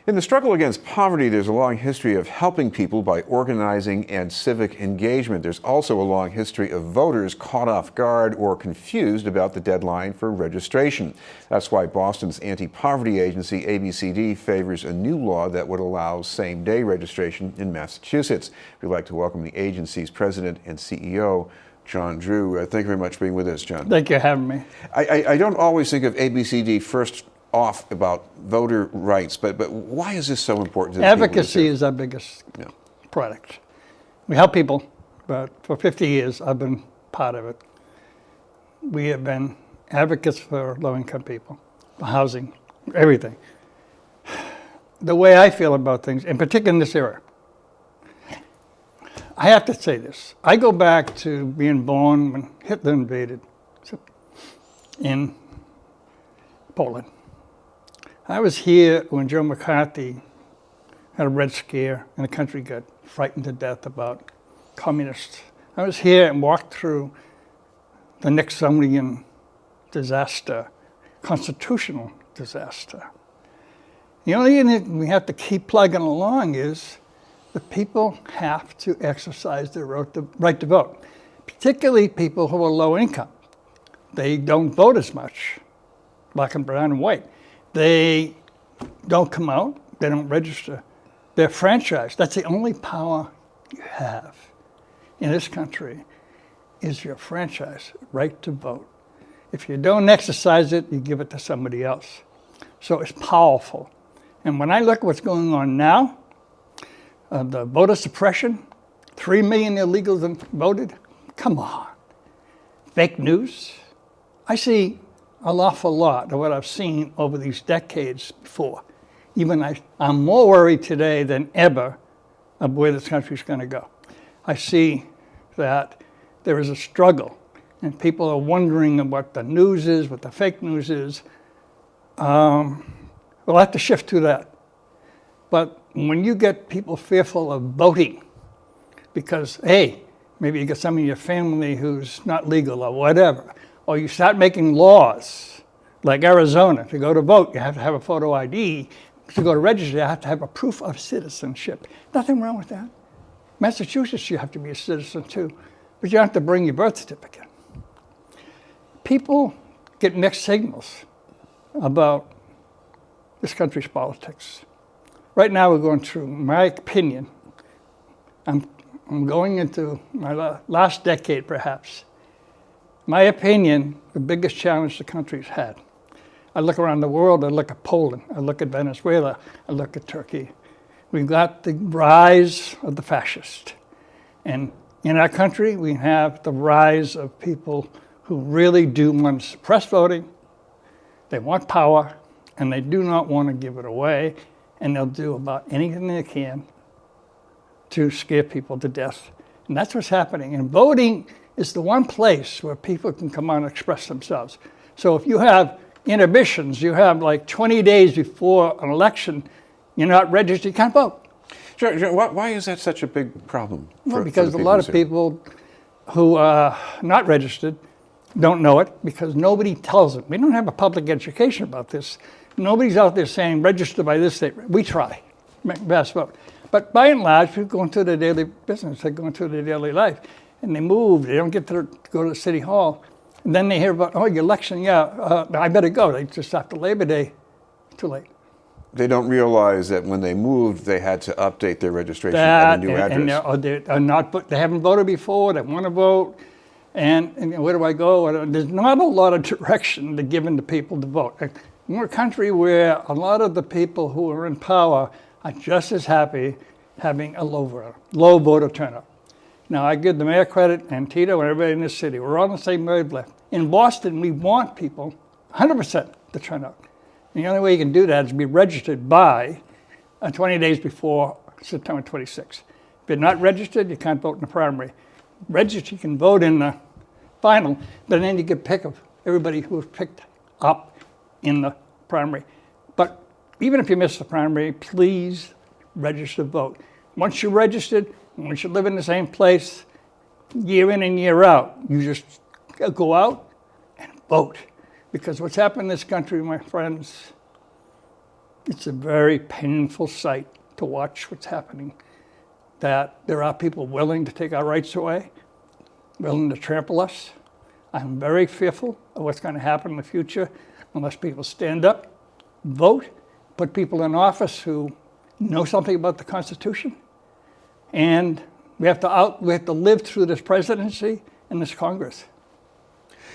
In the struggle against poverty, there's a long history of helping people by organizing and civic engagement. There's also a long history of voters caught off guard or confused about the deadline for registration. That's why Boston's anti-poverty agency, ABCD, favors a new law that would allow same-day registration in Massachusetts. We'd like to welcome the agency's president and CEO, John Drew. Thank you very much for being with us, John. Thank you for having me. I don't always think of ABCD first off about voter rights, but why is this so important to the Advocacy is our biggest product. We help people, but for 50 years I've been part of it. We have been advocates for low-income people, for housing, everything. The way I feel about things, in particular in this era, I have to say this. I go back to being born when Hitler invaded in Poland. I was here when Joe McCarthy had a Red Scare and the country got frightened to death about communists. I was here and walked through the Nixonian disaster, constitutional disaster. The only thing we have to keep plugging along is that people have to exercise their right to vote, particularly people who are low income. They don't vote as much, black and brown and white. They don't come out, they don't register. They're franchised. That's the only power you have in this country is your franchise, right to vote. If you don't exercise it, you give it to somebody else. So it's powerful. And when I look at what's going on now, the voter suppression, 3 million illegals voted, come on. Fake news. I see an awful lot of what I've seen over these decades before. I'm more worried today than ever of where this country's going to go. I see that there is a struggle, and people are wondering what the news is, what the fake news is. We'll have to shift to that. But when you get people fearful of voting because, hey, maybe you get some of your family who's not legal or whatever, or you start making laws, like Arizona, to go to vote, you have to have a photo ID. To go to register, you have to have a proof of citizenship. Nothing wrong with that. Massachusetts, you have to be a citizen too, but you have to bring your birth certificate. People get mixed signals about this country's politics. Right now we're going through, my opinion, I'm going into my last decade perhaps. My opinion, the biggest challenge the country's had. I look around the world, I look at Poland, I look at Venezuela, I look at Turkey. We've got the rise of the fascist. And in our country, we have the rise of people who really do want to suppress voting. They want power, and they do not want to give it away, and they'll do about anything they can to scare people to death. And that's what's happening. And voting is the one place where people can come out and express themselves. So if you have inhibitions, you have like 20 days before an election, you're not registered, you can't vote. Sure. Why is that such a big problem? Well, because a lot of people who are not registered don't know it because nobody tells them. We don't have a public education about this. Nobody's out there saying, register by this date. We try, best vote. But by and large, people go into their daily business, they go into their daily life, and they move, they don't get to go to the city hall. And then they hear about, your election, I better go. They just after Labor Day, too late. They don't realize that when they moved, they had to update their registration at a new address. And they haven't voted before, they want to vote, and where do I go? There's not a lot of direction given to people to vote. We're a country where a lot of the people who are in power are just as happy having a low voter turnout. Now, I give the mayor credit, and Tito, and everybody in this city. We're all on the same wavelength. In Boston, we want people, 100% to turn out. And the only way you can do that is be registered by 20 days before September 26th. If you're not registered, you can't vote in the primary. Registered, you can vote in the final, but then you get pick of everybody who was picked up in the primary. But even if you miss the primary, please register to vote. Once you're registered, once you live in the same place, year in and year out, you just go out and vote. Because what's happened in this country, my friends, It's a very painful sight to watch what's happening, that there are people willing to take our rights away, willing to trample us. I'm very fearful of what's going to happen in the future unless people stand up, vote, put people in office who know something about the Constitution. And we have to live through this presidency and this Congress.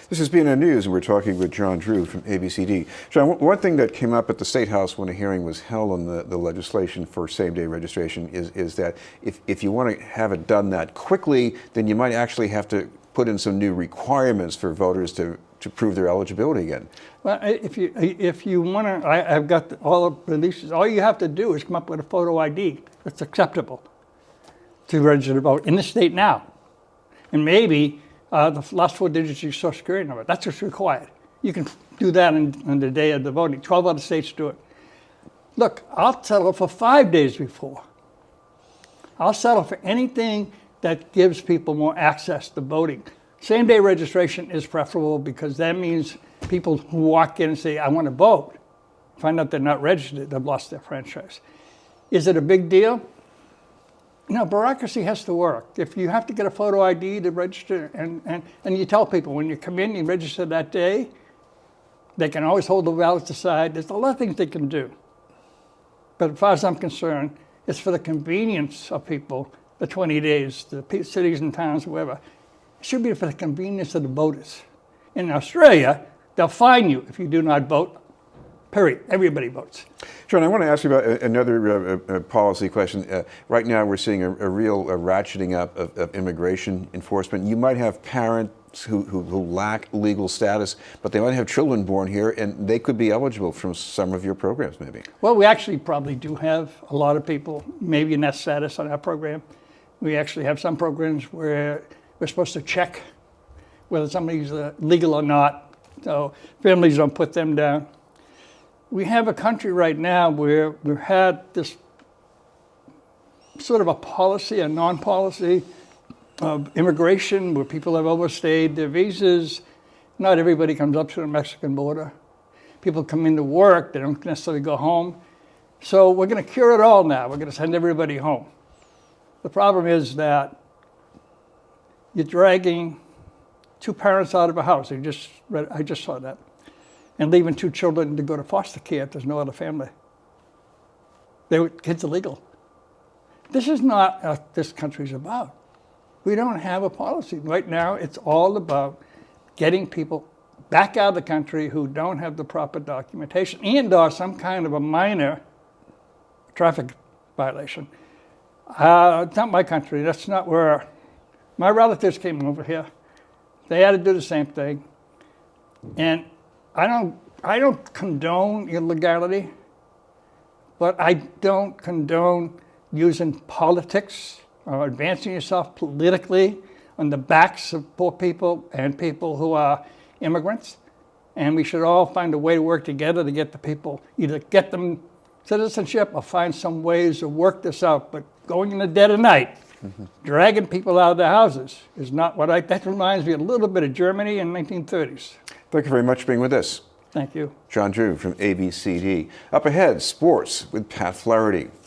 This is BNN News, and we're talking with John Drew from ABCD. John, one thing that came up at the State House when a hearing was held on the legislation for same-day registration is that if you want to have it done that quickly, then you might actually have to put in some new requirements for voters to prove their eligibility again. Well, if you want to, I've got all the releases. All you have to do is come up with a photo ID that's acceptable to register to vote in the state now. And maybe the last 4 digits of your Social Security number. That's what's required. You can do that on the day of the voting. 12 other states do it. Look, I'll settle for 5 days before. I'll settle for anything that gives people more access to voting. Same-day registration is preferable because that means people who walk in and say, I want to vote, find out they're not registered, they've lost their franchise. Is it a big deal? No, bureaucracy has to work. If you have to get a photo ID to register, and you tell people when you come in, you register that day, they can always hold the ballots aside. There's a lot of things they can do. But as far as I'm concerned, it's for the convenience of people, the 20 days, the cities and towns, whoever. It should be for the convenience of the voters. In Australia, they'll fine you if you do not vote. Period. Everybody votes. John, I want to ask you about another policy question. Right now, we're seeing a real ratcheting up of immigration enforcement. You might have parents who lack legal status, but they might have children born here, and they could be eligible from some of your programs, maybe. Well, we actually probably do have a lot of people, maybe in that status on our program. We actually have some programs where we're supposed to check whether somebody's legal or not, so families don't put them down. We have a country right now where we've had this sort of a policy, a non-policy of immigration where people have overstayed their visas. Not everybody comes up to the Mexican border. People come into work, they don't necessarily go home. So we're going to cure it all now. We're going to send everybody home. The problem is that you're dragging 2 parents out of a house. I just saw that. And leaving 2 children to go to foster care if there's no other family. Kids are illegal. This is not what this country's about. We don't have a policy. Right now, it's all about getting people back out of the country who don't have the proper documentation and or some kind of a minor traffic violation. It's not my country. That's not where my relatives came over here. They had to do the same thing. And I don't condone illegality, but I don't condone using politics or advancing yourself politically on the backs of poor people and people who are immigrants. And we should all find a way to work together to get the people, either get them citizenship or find some ways to work this out. But going in the dead of night, dragging people out of their houses is not that reminds me a little bit of Germany in the 1930s. Thank you very much for being with us. Thank you. John Drew from ABCD. Up ahead, sports with Pat Flaherty.